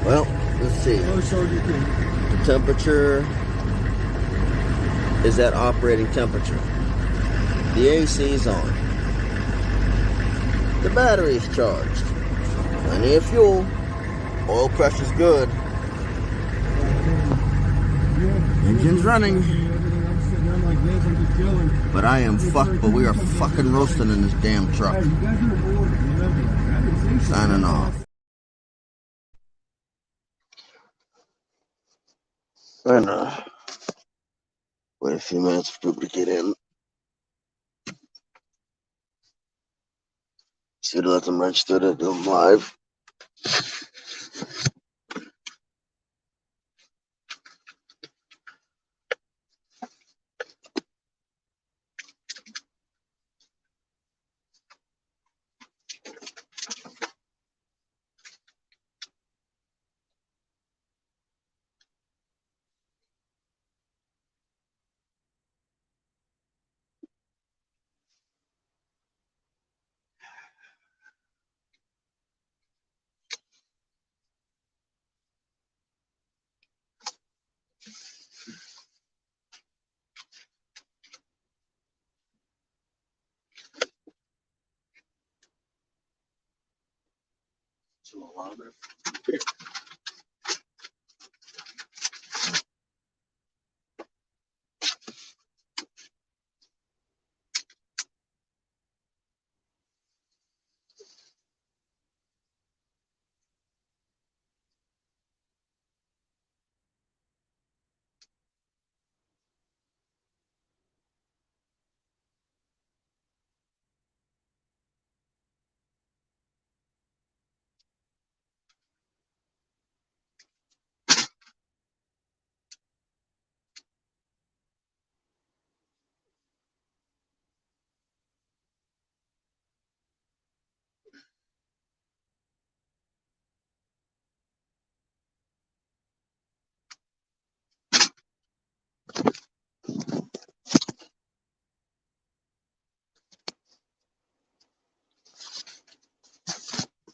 Well, let's see. The temperature is at operating temperature. The AC is on. The battery is charged. Plenty of fuel. Oil pressure's good. Engine's running. But I am fucked, but we are fucking roasting in this damn truck. Signing off. And wait a few minutes for people to get in. See to let them register to do them live.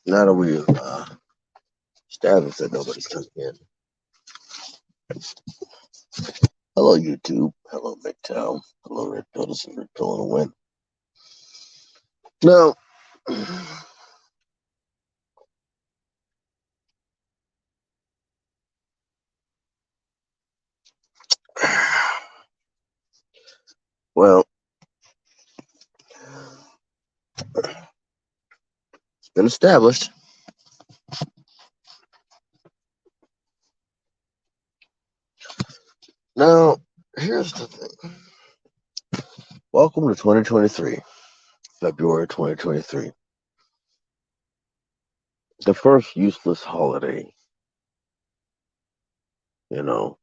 Now that we established that nobody's coming in. Hello, YouTube. Hello, McTown. Hello, Red Pill. This is Red Pill and a win. Now, well, it's been established. Now, here's the thing. Welcome to 2023, February 2023. The first useless holiday, of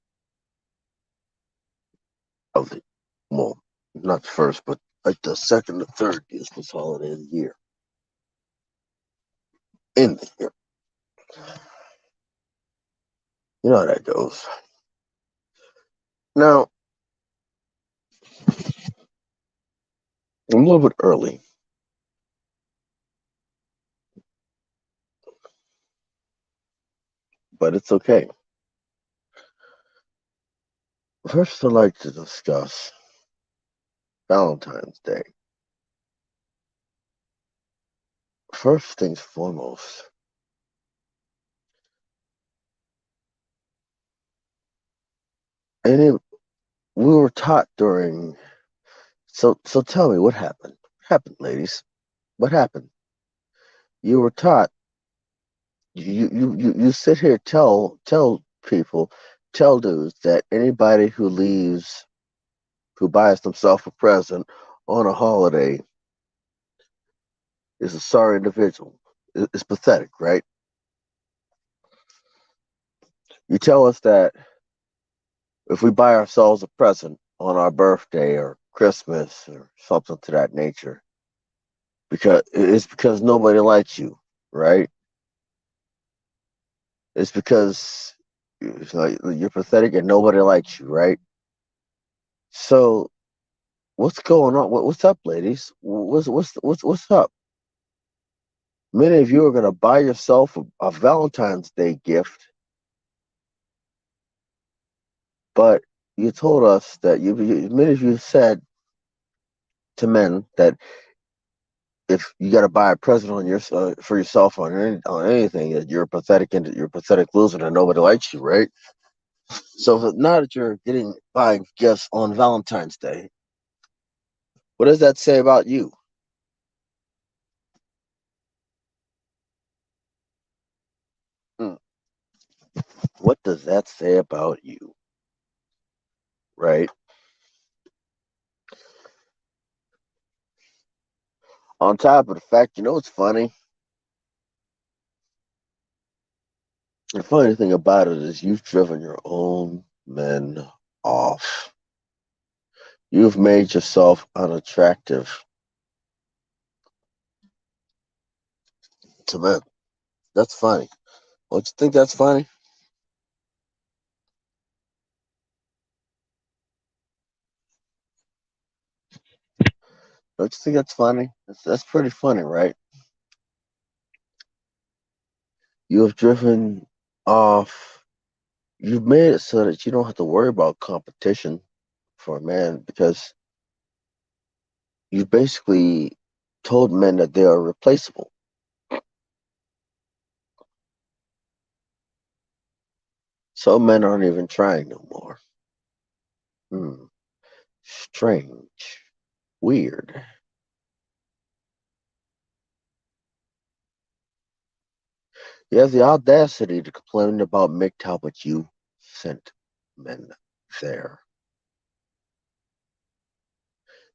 the, well, not the first, but like the second or third useless holiday of the year. In the year. You know how that goes. Now, I'm a little bit early. But it's okay. First, I'd like to discuss Valentine's Day. First things foremost, we were taught during. So tell me what happened. What happened, ladies? What happened? You were taught. You sit here tell people, tell dudes that anybody who buys themselves a present on a holiday is a sorry individual. It's pathetic, right? You tell us that if we buy ourselves a present on our birthday or Christmas or something to that nature, because nobody likes you, right? It's because you're pathetic and nobody likes you, right? So what's going on? What's up, ladies? What's up? Many of you are gonna buy yourself a Valentine's Day gift But you told us that many of you said to men that if you got to buy a present on your for yourself on anything, that you're pathetic and you're a pathetic loser and nobody likes you, right? So now that you're buying gifts on Valentine's Day, what does that say about you? Hmm. What does that say about you, right? On top of the fact, you know what's funny? The funny thing about it is you've driven your own men off. You've made yourself unattractive to men. That's funny. Don't you think that's funny? Don't you think that's funny? That's pretty funny, right? You have driven off. You've made it so that you don't have to worry about competition for a man because you've basically told men that they are replaceable. So men aren't even trying no more. Hmm. Strange. Weird. You have the audacity to complain about MGTOW, but you sent men there.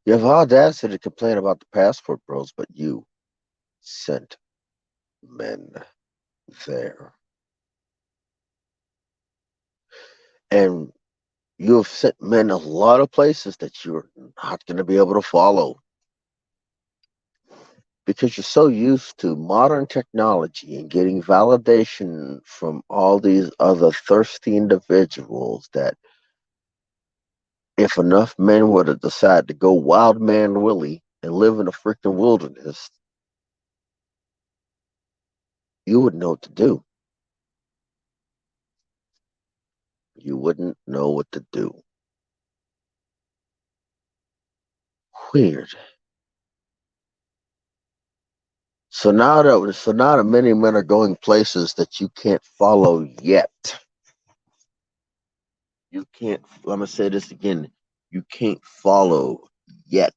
You have audacity to complain about the passport bros, but you sent men there. And you have sent men a lot of places that you're not going to be able to follow because you're so used to modern technology and getting validation from all these other thirsty individuals that if enough men were to decide to go wild man Willie and live in the freaking wilderness, you would know what to do. You wouldn't know what to do. Weird. So now that many men are going places that you can't follow yet. You can't. I'm gonna say this again. You can't follow yet.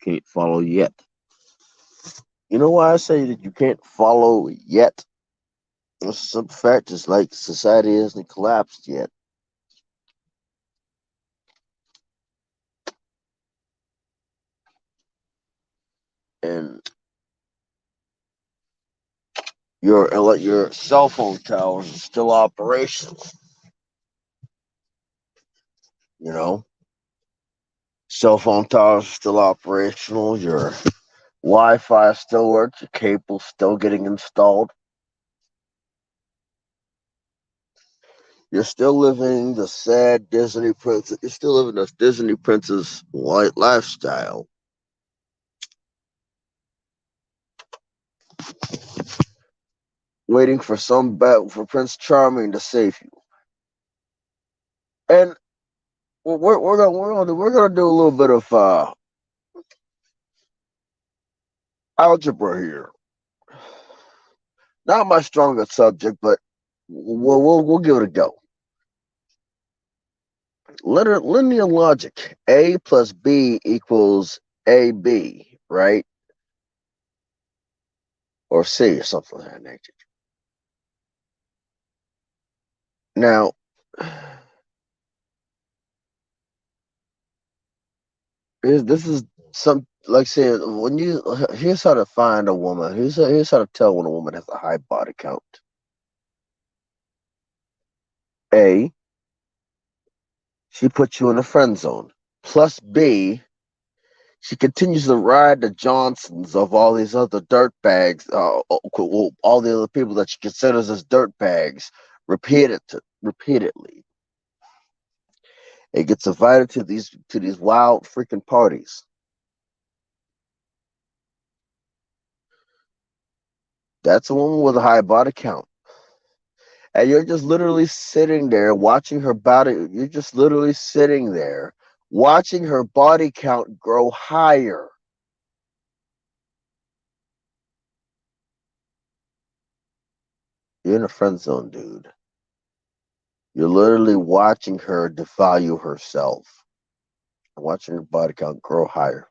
Can't follow yet. You know why I say that you can't follow yet? Some fact is like society hasn't collapsed yet. And your cell phone towers are still operational. You know, cell phone towers are still operational. Your Wi-Fi still works. Your cable's still getting installed. You're still living the sad Disney princess. You're still living the Disney princess white lifestyle, waiting for for Prince Charming to save you. And we're gonna do a little bit of algebra here. Not my strongest subject, but we'll give it a go. Linear logic: A plus B equals AB, right? Or C or something like that nature. Now, this is some like saying when you here's how to find a woman. Here's how to tell when a woman has a high body count. A, she puts you in the friend zone. Plus B, she continues to ride the Johnsons of all these other dirt bags, all the other people that she considers as dirt bags, repeatedly. It gets invited to these wild freaking parties. That's a woman with a high body count. And you're just literally sitting there watching her body. You're just literally sitting there watching her body count grow higher. You're in a friend zone, dude. You're literally watching her devalue herself, watching her body count grow higher.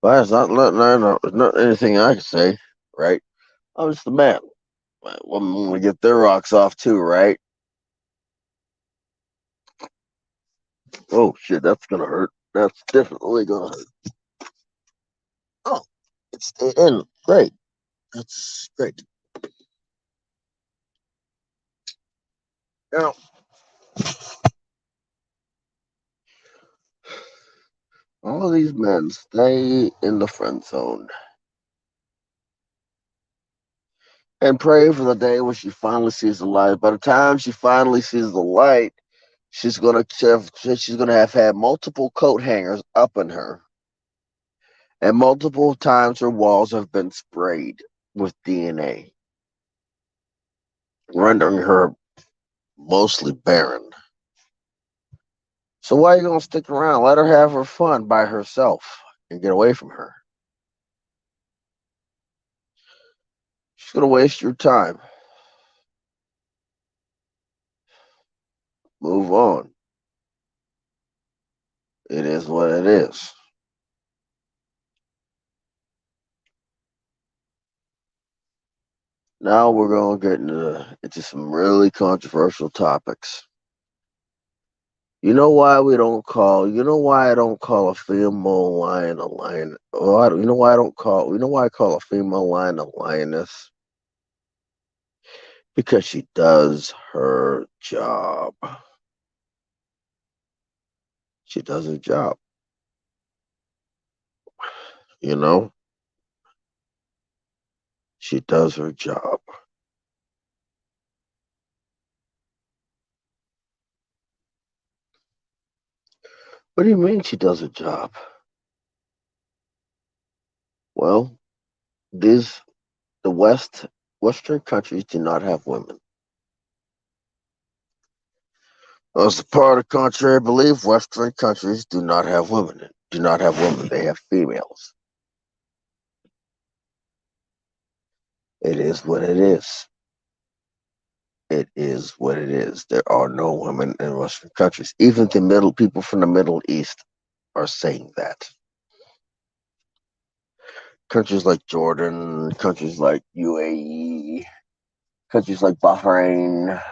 But it's not anything I can say, right? I'm just a man. Women want to get their rocks off too, right? Oh shit, that's gonna hurt. That's definitely gonna hurt. Oh, it's in. Great. That's great. Now, all of these men stay in the friend zone and pray for the day when she finally sees the light. By the time she finally sees the light, she's gonna have had multiple coat hangers up in her, and multiple times her walls have been sprayed with DNA, rendering her mostly barren. So why are you gonna stick around? Let her have her fun by herself and get away from her. She's gonna waste your time. Move on. It is what it is. Now we're gonna get into some really controversial topics. You know why I don't call a female lion a lion? You know why you know why I call a female lion a lioness? Because she does her job. She does her job, you know? She does her job. What do you mean she does her job? Well, these the Western countries do not have women. As a part of contrary belief, Western countries do not have women. Do not have women. They have females. It is what it is. It is what it is. There are no women in Western countries. Even the middle people from the Middle East are saying that. Countries like Jordan, countries like UAE, countries like Bahrain,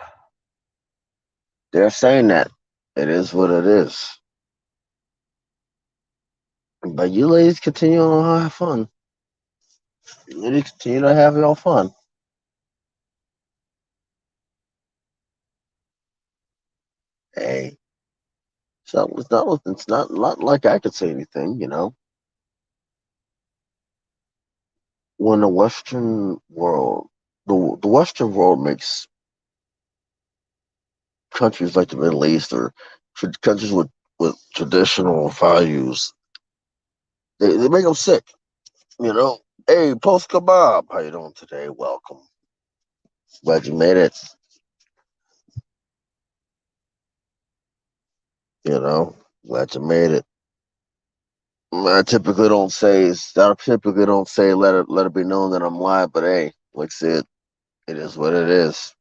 they're saying that. It is what it is. But you ladies continue on to have fun. You ladies continue to have your fun. Hey, so it's not like I could say anything, you know. When the Western world makes countries like the Middle East or countries with traditional values, they make them sick, you know. Hey, post kebab, how you doing today? Welcome. Glad you made it. You know, glad you made it. I typically don't say let it be known that I'm live, but hey, like I said, it is what it is.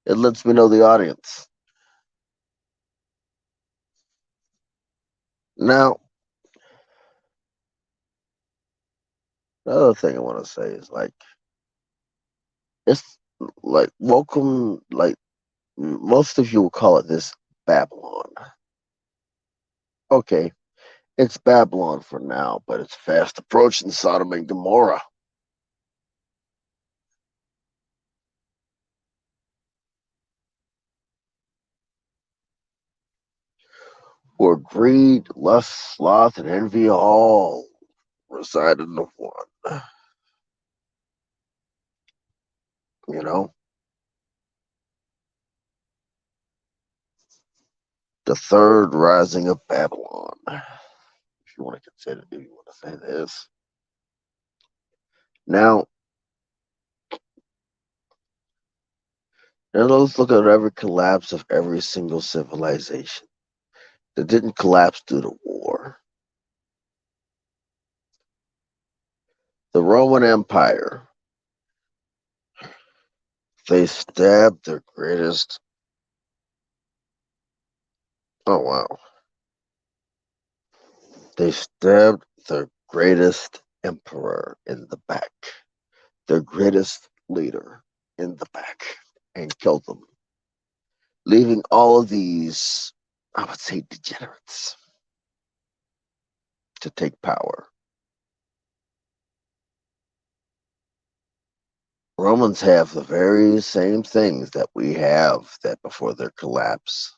It lets me know the audience. Now, the other thing I want to say is like it's like welcome like most of you will call it this Babylon. Okay, it's Babylon for now, but it's fast approaching Sodom and Gomorrah. Where greed, lust, sloth, and envy all reside in the one. You know? The third rising of Babylon. If you want to consider, if you want to say this. Now, let's look at every collapse of every single civilization that didn't collapse due to war. The Roman Empire, they stabbed their greatest. Oh, wow. They stabbed their greatest emperor in the back, their greatest leader in the back, and killed them, leaving all of these, I would say, degenerates to take power. Romans have the very same things that we have that before their collapse.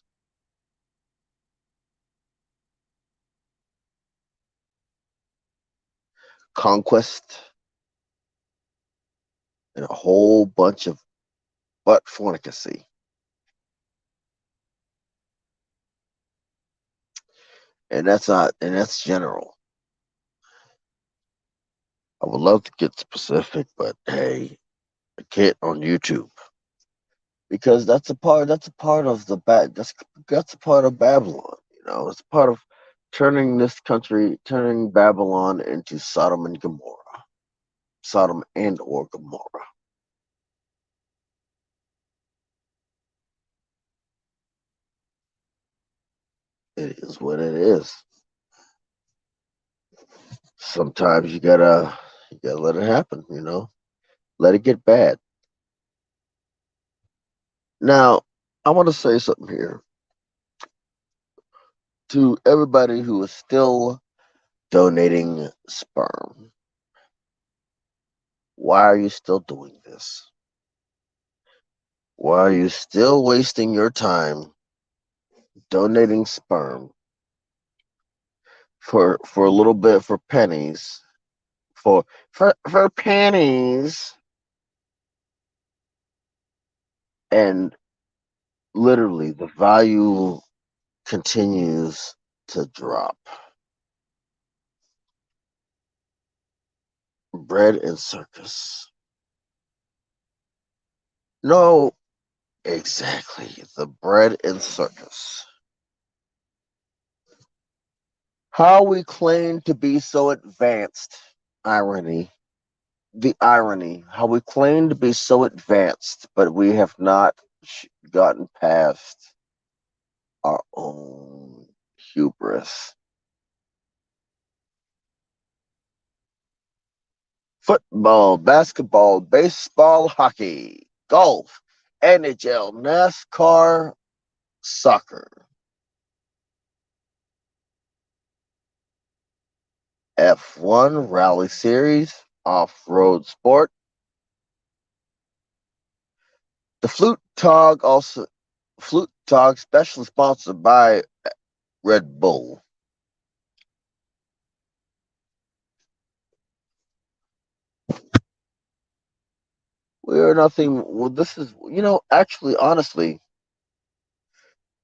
Conquest and a whole bunch of butt fornicacy. And that's general. I would love to get specific, but hey, I can't on YouTube. Because that's a part of the that's a part of Babylon, it's a part of turning Babylon into Sodom and or Gomorrah. It is what it is. Sometimes you gotta let it happen, let it get bad. Now, I want to say something here to everybody who is still donating sperm. Why are you still doing this? Why are you still wasting your time donating sperm for a little bit, for pennies, for pennies, and literally the value continues to drop. Bread and circus. No, exactly, the bread and circus. How we claim to be so advanced. Irony. The irony. How we claim to be so advanced, but we have not gotten past our own hubris. Football, basketball, baseball, hockey, golf, NHL, NASCAR, soccer, F1, rally series, off road sport. The Flute Talk, specially sponsored by Red Bull. We are nothing. Well, this is, actually, honestly,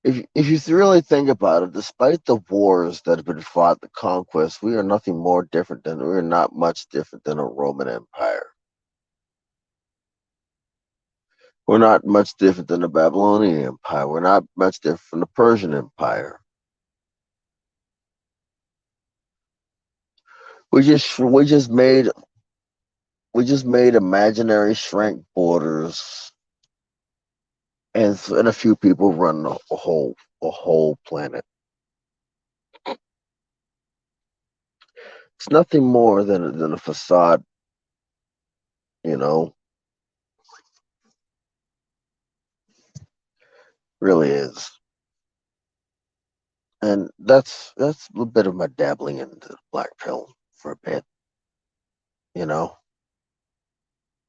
if you really think about it, despite the wars that have been fought, the conquest, we are not much different than a Roman Empire. We're not much different than the Babylonian Empire. We're not much different from the Persian Empire. We just made imaginary shrank borders, and a few people run a whole planet. It's nothing more than a facade, you know. Really is. And that's a little bit of my dabbling into the black pill for a bit, you know.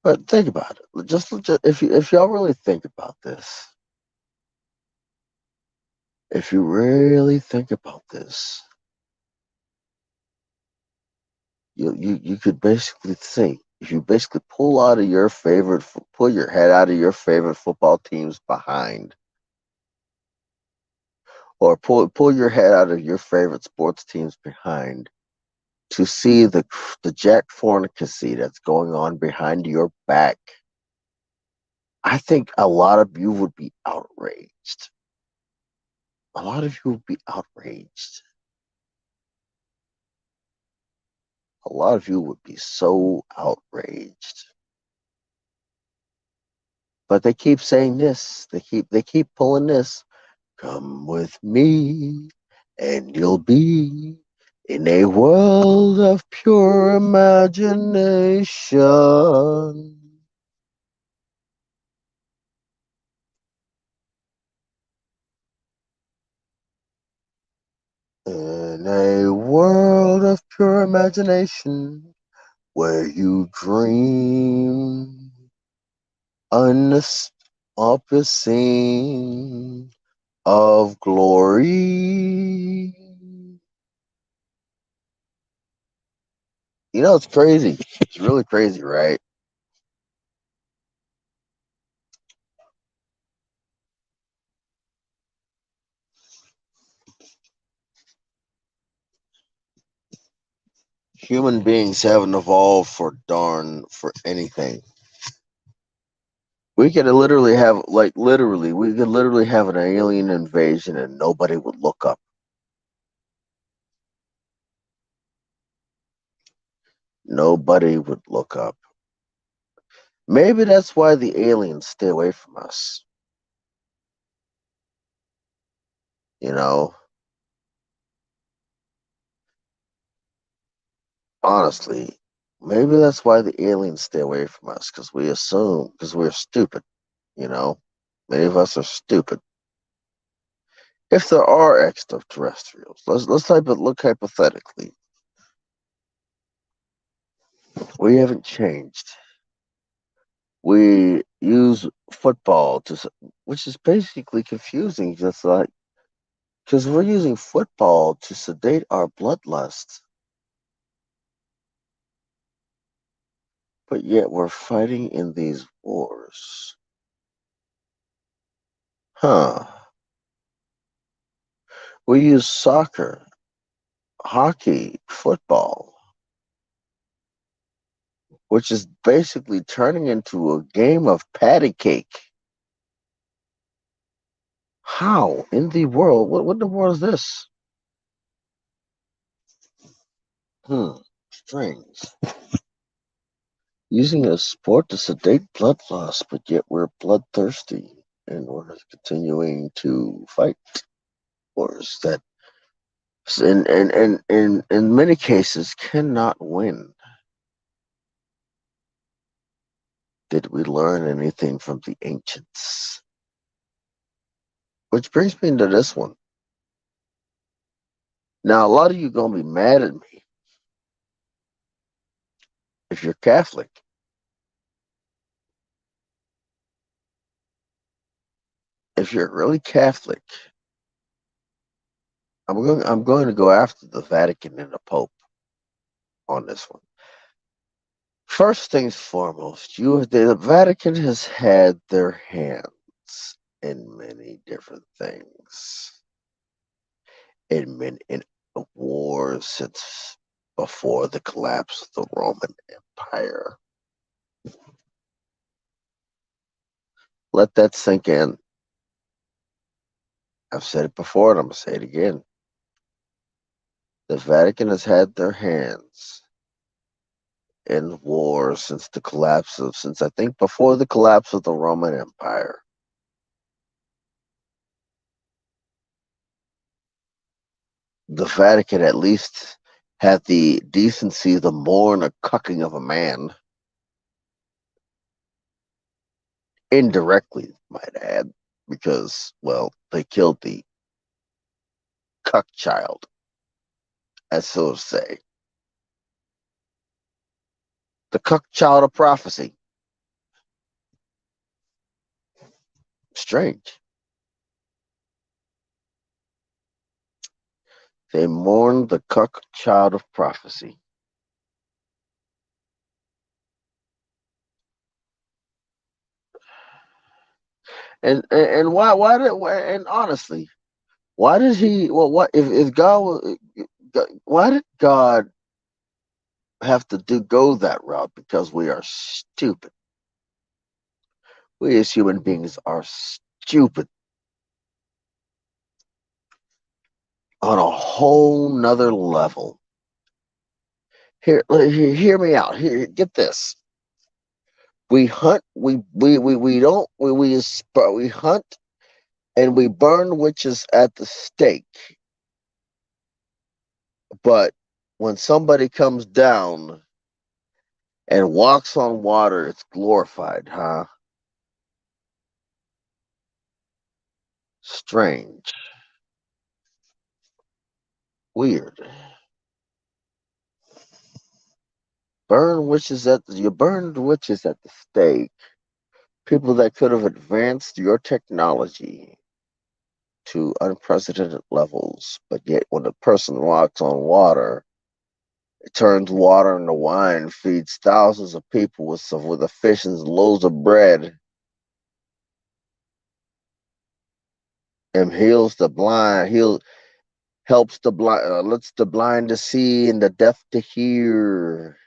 But think about it. Just if y'all really think about this, if you really think about this, you could basically think, if you basically pull your head out of your favorite football team's behind, or pull your head out of your favorite sports team's behind to see the jack fornicacy that's going on behind your back, I think a lot of you would be outraged. A lot of you would be outraged. A lot of you would be so outraged. But they keep saying this. They keep pulling this. Come with me, and you'll be in a world of pure imagination. In a world of pure imagination, where you dream unforeseen of glory. You know, it's crazy. It's really crazy, right? Human beings haven't evolved for anything. We could literally have, we could literally have an alien invasion and nobody would look up. Nobody would look up. Maybe that's why the aliens stay away from us. You know, honestly, maybe that's why the aliens stay away from us because because we're stupid. You know, many of us are stupid. If there are extraterrestrials, let's look hypothetically. We haven't changed. We use football which is basically confusing, just like because we're using football to sedate our bloodlust, but yet we're fighting in these wars. Huh. We use soccer, hockey, football, which is basically turning into a game of patty cake. How in the world? What in the world is this? Strange. Using a sport to sedate blood loss, but yet we're bloodthirsty and we're continuing to fight wars that, in many cases, cannot win. Did we learn anything from the ancients? Which brings me to this one. Now, a lot of you gonna be mad at me if you're Catholic. If you're really Catholic, I'm going to go after the Vatican and the Pope on this one. First things foremost, the Vatican has had their hands in many different things, in wars since before the collapse of the Roman Empire. Let that sink in. I've said it before, and I'm gonna say it again. The Vatican has had their hands in wars since I think before the collapse of the Roman Empire. The Vatican at least had the decency to mourn a cucking of a man, indirectly, might add, because, well, they killed the cuck child, as so to say. The cuck child of prophecy. Strange. They mourned the cuck child of prophecy. And honestly, Why did he? Well, what if God? Why did God have to go that route? Because we are stupid. We as human beings are stupid on a whole nother level. Hear me out. Here, get this. We hunt. We don't. We hunt and we burn witches at the stake. But when somebody comes down and walks on water, it's glorified, huh? Strange. Weird. You burned witches at the stake. People that could have advanced your technology to unprecedented levels, but yet when a person walks on water, it turns water into wine, feeds thousands of people with a fish and loaves of bread, and heals the blind. Helps the blind, lets the blind to see and the deaf to hear.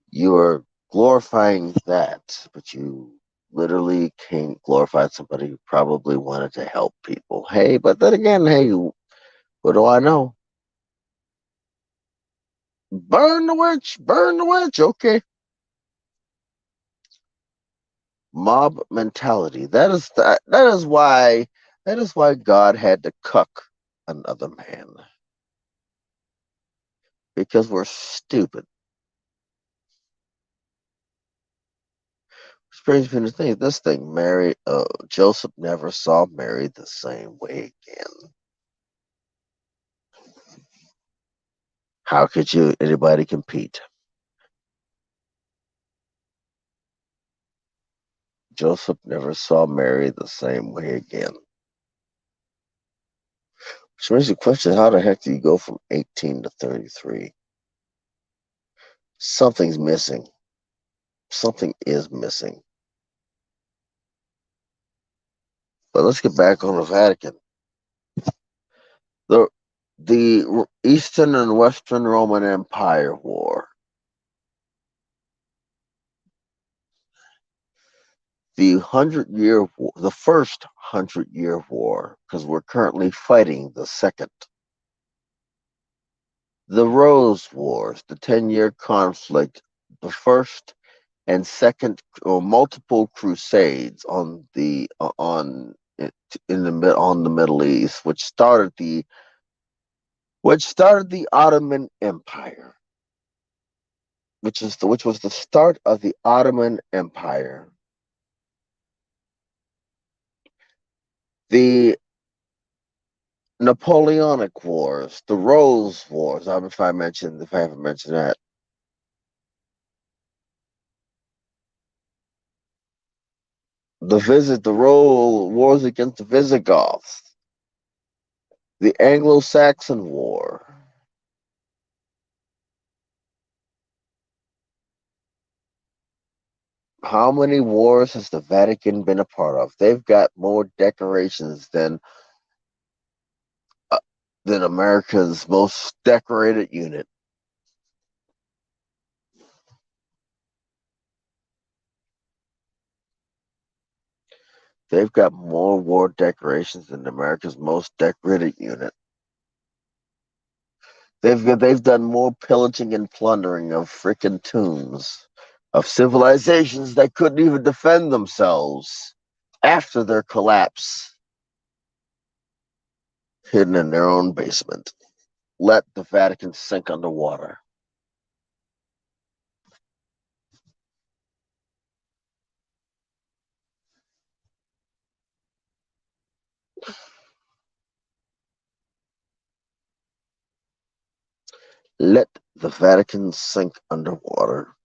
You are glorifying that, but you literally can't glorify somebody who probably wanted to help people. Hey, but then again, hey, what do I know? Burn the witch, burn the witch. Okay, mob mentality. That is why God had to cuck another man because we're stupid. Which brings me to think this thing. Joseph never saw Mary the same way again. How could anybody compete? Joseph never saw Mary the same way again. Which raises the question, how the heck do you go from 18 to 33? Something's missing. Something is missing. But let's get back on the Vatican. The the Eastern and Western Roman Empire War. The first 100-Year War, because we're currently fighting the second. The Rose Wars, the 10-year conflict, the first and second or multiple crusades on the Middle East, which started the Ottoman Empire, which was the start of the Ottoman Empire. The Napoleonic Wars, the Rose Wars. If I haven't mentioned that, the Rose Wars against the Visigoths, the Anglo-Saxon War. How many wars has the Vatican been a part of? They've got more decorations uh, than America's most decorated unit. They've got more war decorations than America's most decorated unit. They've done more pillaging and plundering of freaking tombs of civilizations that couldn't even defend themselves after their collapse, hidden in their own basement. Let the Vatican sink underwater. Let the Vatican sink underwater.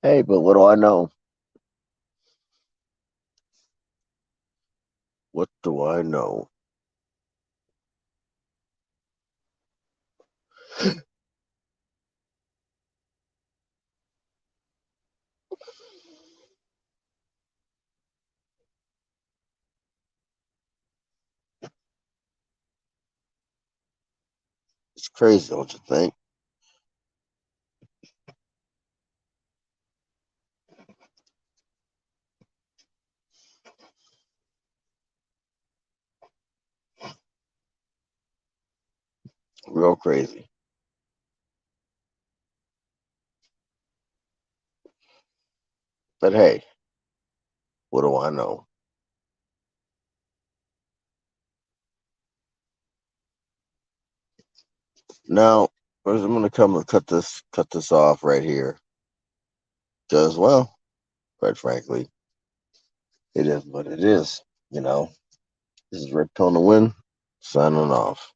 Hey, but what do I know? What do I know? It's crazy, don't you think? Real crazy. But hey, what do I know? Now, I'm gonna come and cut this off right here. Because, well, quite frankly, it is what it is. You know, this is Rick Tone to Win, signing off.